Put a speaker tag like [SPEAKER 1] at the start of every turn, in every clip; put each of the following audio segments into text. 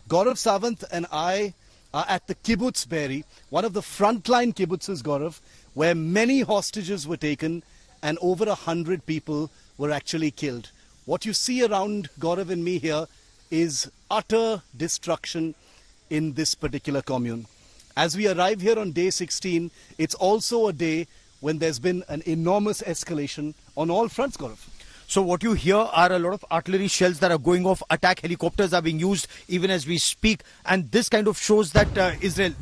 [SPEAKER 1] Gaurav Sawant and I are at the kibbutz Be'eri, one of the frontline kibbutzes, Gaurav, where many hostages were taken and over 100 people were actually killed. What you see around Gaurav and me here is utter destruction in this particular commune. As we arrive here on day 16, it's also a day when there's been an enormous escalation on all fronts, Gaurav.
[SPEAKER 2] So what you hear are a lot of artillery shells that are going off. Attack helicopters are being used even as we speak, and this kind of shows that Israel,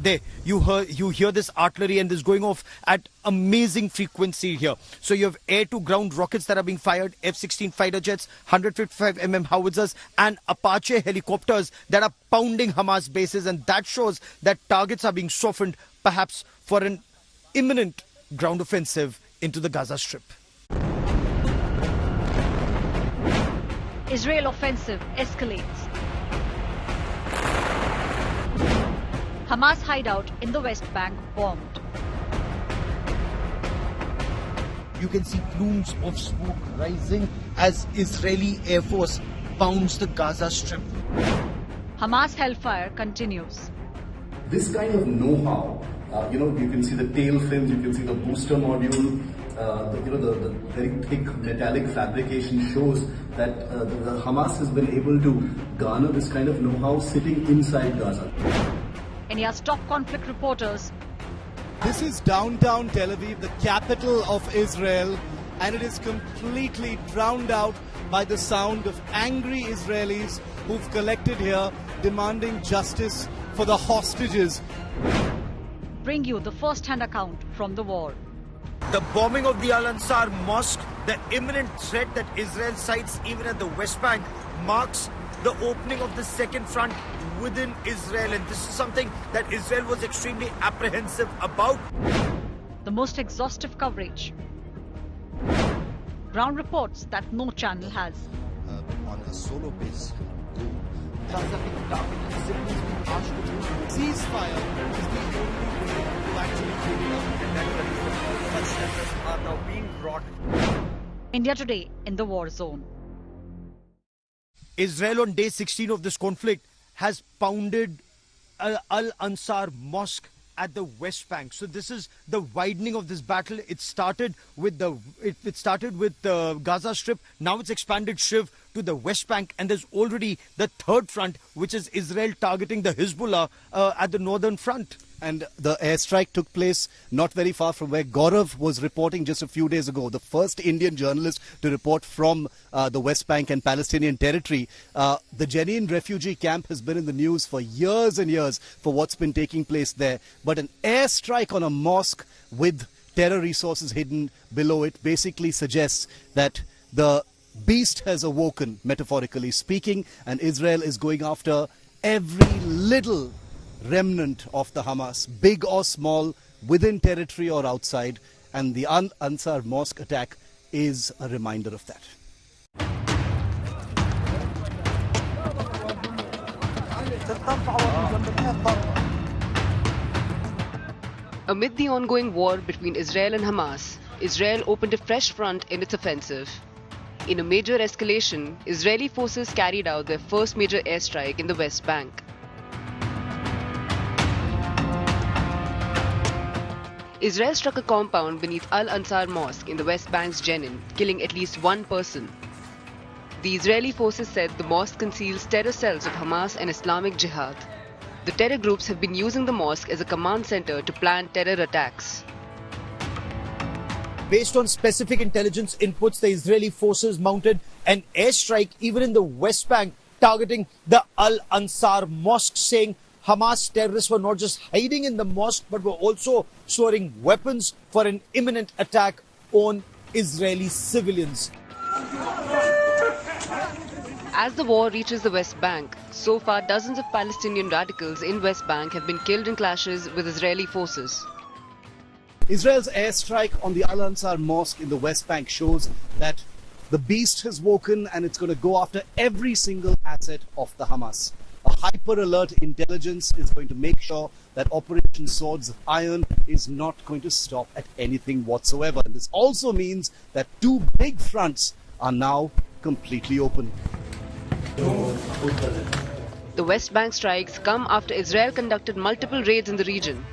[SPEAKER 2] you hear this artillery and this going off at amazing frequency here. So you have air-to-ground rockets that are being fired, F-16 fighter jets, 155mm howitzers, and Apache helicopters that are pounding Hamas bases, and that shows that targets are being softened, perhaps for an imminent ground offensive into the Gaza Strip.
[SPEAKER 3] Israel offensive escalates. Hamas hideout in the West Bank bombed.
[SPEAKER 2] You can see plumes of smoke rising as Israeli Air Force pounds the Gaza Strip.
[SPEAKER 3] Hamas hellfire continues.
[SPEAKER 1] This kind of know-how, you can see the tail fins, you can see the booster module, the very thick metallic fabrication shows that the Hamas has been able to garner this kind of know-how sitting inside Gaza.
[SPEAKER 3] India's top conflict reporters.
[SPEAKER 1] This is downtown Tel Aviv, the capital of Israel, and it is completely drowned out by the sound of angry Israelis who've collected here demanding justice for the hostages.
[SPEAKER 3] Bring you the first-hand account from the war.
[SPEAKER 2] The bombing of the Al-Ansar Mosque, the imminent threat that Israel cites even at the West Bank, marks the opening of the second front within Israel. And this is something that Israel was extremely apprehensive about.
[SPEAKER 3] The most exhaustive coverage. Ground reports that no channel has.
[SPEAKER 1] On a solo base, ceasefire is the only way to actually bring it up.
[SPEAKER 2] Are now being brought.
[SPEAKER 3] India today in the war zone.
[SPEAKER 2] Israel on day 16 of this conflict has pounded Al-Ansar Mosque at the West Bank. So this is the widening of this battle. It started with the Gaza Strip. Now it's expanded Shiv to the West Bank, and there's already the third front, which is Israel targeting the Hezbollah at the northern front.
[SPEAKER 1] And the airstrike took place not very far from where Gaurav was reporting just a few days ago, the first Indian journalist to report from the West Bank and Palestinian territory. The Jenin refugee camp has been in the news for years and years for what's been taking place there. But an airstrike on a mosque with terror resources hidden below it basically suggests that the beast has awoken, metaphorically speaking, and Israel is going after every little remnant of the Hamas, big or small, within territory or outside, and the Ansar Mosque attack is a reminder of that.
[SPEAKER 4] Amid the ongoing war between Israel and Hamas, Israel opened a fresh front in its offensive. In a major escalation, Israeli forces carried out their first major airstrike in the West Bank. Israel struck a compound beneath Al-Ansar Mosque in the West Bank's Jenin, killing at least one person. The Israeli forces said the mosque conceals terror cells of Hamas and Islamic Jihad. The terror groups have been using the mosque as a command center to plan terror attacks.
[SPEAKER 2] Based on specific intelligence inputs, the Israeli forces mounted an airstrike even in the West Bank, targeting the Al-Ansar Mosque, saying Hamas terrorists were not just hiding in the mosque, but were also storing weapons for an imminent attack on Israeli civilians.
[SPEAKER 4] As the war reaches the West Bank, so far dozens of Palestinian radicals in West Bank have been killed in clashes with Israeli forces.
[SPEAKER 1] Israel's airstrike on the Al-Ansar Mosque in the West Bank shows that the beast has woken and it's going to go after every single asset of the Hamas. A hyper-alert intelligence is going to make sure that Operation Swords of Iron is not going to stop at anything whatsoever. And this also means that two big fronts are now completely open.
[SPEAKER 4] The West Bank strikes come after Israel conducted multiple raids in the region,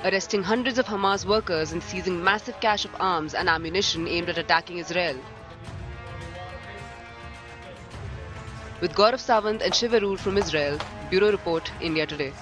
[SPEAKER 4] arresting hundreds of Hamas workers and seizing massive cache of arms and ammunition aimed at attacking Israel. With Gaurav Sawant and Shiv Arur from Israel, Bureau Report, India Today.